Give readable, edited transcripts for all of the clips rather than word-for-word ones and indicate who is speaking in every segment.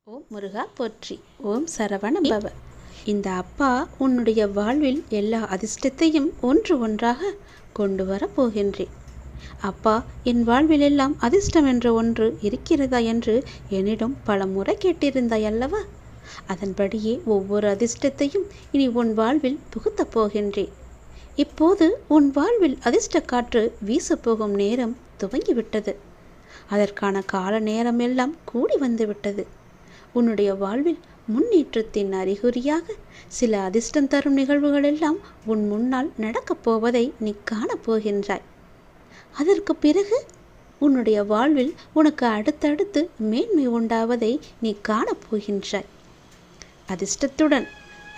Speaker 1: ஓம் முருகா போற்றி. ஓம் சரவண பவ. இந்த அப்பா உன்னுடைய வாழ்வில் எல்லா அதிர்ஷ்டத்தையும் ஒன்று ஒன்றாக கொண்டு வர போகின்றேன். அப்பா, என் வாழ்வில் எல்லாம் அதிர்ஷ்டம் என்ற ஒன்று இருக்கிறதா என்று என்னிடம் பல முறை கேட்டிருந்தாய் அல்லவா? அதன்படியே ஒவ்வொரு அதிர்ஷ்டத்தையும் இனி உன் வாழ்வில் புகுத்தப் போகின்றேன். இப்போது உன் வாழ்வில் அதிர்ஷ்ட காற்று வீசப்போகும் நேரம் துவங்கிவிட்டது. அதற்கான கால நேரம் எல்லாம் கூடி வந்துவிட்டது. உன்னுடைய வாழ்வில் முன்னேற்றத்தின் அறிகுறியாக சில அதிர்ஷ்டம் தரும் நிகழ்வுகள் எல்லாம் உன் முன்னால் நடக்கப் போவதை நீ காணப்போகின்றாய். அதற்கு பிறகு உன்னுடைய வாழ்வில் உனக்கு அடுத்தடுத்து மேன்மை உண்டாவதை நீ காணப்போகின்றாய்.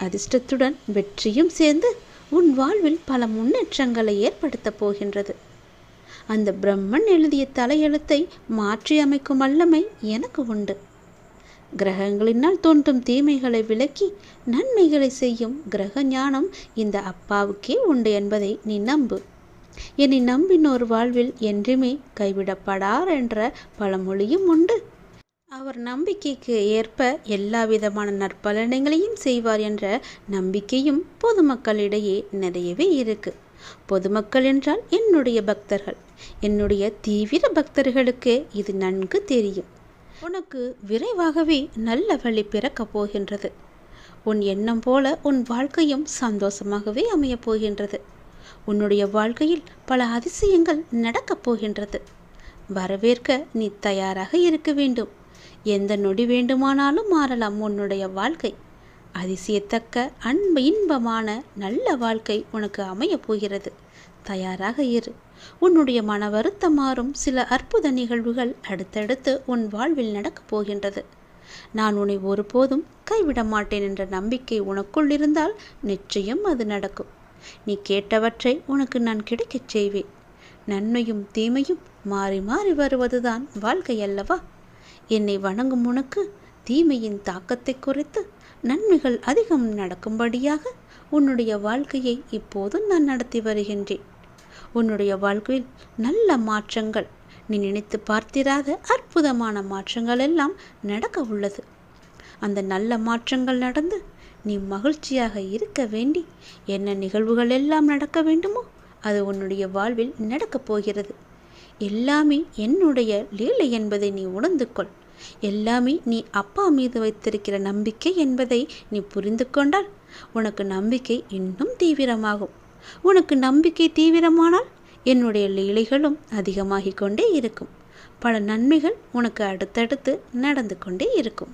Speaker 1: அதிர்ஷ்டத்துடன் வெற்றியும் சேர்ந்து உன் வாழ்வில் பல முன்னேற்றங்களை ஏற்படுத்தப் போகின்றது. அந்த பிரம்மன் எழுதிய தலையெழுத்தை மாற்றி அமைக்கும் வல்லமை எனக்கு உண்டு. கிரகங்களினால் தோன்றும் தீமைகளை விலக்கி நன்மைகளை செய்யும் கிரக ஞானம் இந்த அப்பாவுக்கே உண்டு என்பதை நீ நம்பு. என்னை நம்பினோர் வாழ்வில் என்றுமே கைவிடப்படார் என்ற பழமொழியும் உண்டு. அவர் நம்பிக்கைக்கு ஏற்ப எல்லா விதமான நற்பலன்களையும் செய்வார் என்ற நம்பிக்கையும் பொதுமக்களிடையே நிறையவே இருக்கு. பொதுமக்கள் என்றால் என்னுடைய பக்தர்கள். என்னுடைய தீவிர பக்தர்களுக்கு இது நன்கு தெரியும். உனக்கு விரைவாகவே நல்ல வழி பிறக்கப் போகின்றது. உன் எண்ணம் போல உன் வாழ்க்கையும் சந்தோஷமாகவே அமையப் போகின்றது. உன்னுடைய வாழ்க்கையில் பல அதிசயங்கள் நடக்கப் போகின்றது. வரவேற்க நீ தயாராக இருக்க வேண்டும். எந்த நொடி வேண்டுமானாலும் மாறலாம் உன்னுடைய வாழ்க்கை. அதிசயத்தக்க இன்பமான நல்ல வாழ்க்கை உனக்கு அமையப் போகிறது. தயாராக இரு. உன்னுடைய மன வருத்தம் மாறும் சில அற்புத நிகழ்வுகள் அடுத்தடுத்து உன் வாழ்வில் நடக்கப் போகின்றது. நான் உன்னை ஒருபோதும் கைவிட மாட்டேன் என்ற நம்பிக்கை உனக்குள் இருந்தால் நிச்சயம் அது நடக்கும். நீ கேட்டவற்றை உனக்கு நான் கிடைக்கச் செய்வேன். நன்மையும் தீமையும் மாறி மாறி வருவதுதான் வாழ்க்கை அல்லவா? என்னை வணங்கும் உனக்கு தீமையின் தாக்கத்தை குறைத்து நன்மைகள் அதிகம் நடக்கும்படியாக உன்னுடைய வாழ்க்கையை இப்போதும் நான் நடத்தி வருகின்றேன். உன்னுடைய வாழ்க்கையில் நல்ல மாற்றங்கள், நீ நினைத்து பார்த்திராத அற்புதமான மாற்றங்கள் எல்லாம் நடக்க உள்ளது. அந்த நல்ல மாற்றங்கள் நடந்து நீ மகிழ்ச்சியாக இருக்க வேண்டி என்ன நிகழ்வுகள் எல்லாம் நடக்க வேண்டுமோ அது உன்னுடைய வாழ்வில் நடக்கப் போகிறது. எல்லாமே என்னுடைய லீலை என்பதை நீ உணர்ந்து கொள். எல்லாமே நீ அப்பா மீது வைத்திருக்கிற நம்பிக்கை என்பதை நீ புரிந்து கொண்டால் உனக்கு நம்பிக்கை இன்னும் தீவிரமாகும். உனக்கு நம்பிக்கை தீவிரமானால் என்னுடைய லீலைகளும் அதிகமாகிக் கொண்டே இருக்கும். பல நன்மைகள் உனக்கு அடுத்தடுத்து நடந்து கொண்டே இருக்கும்.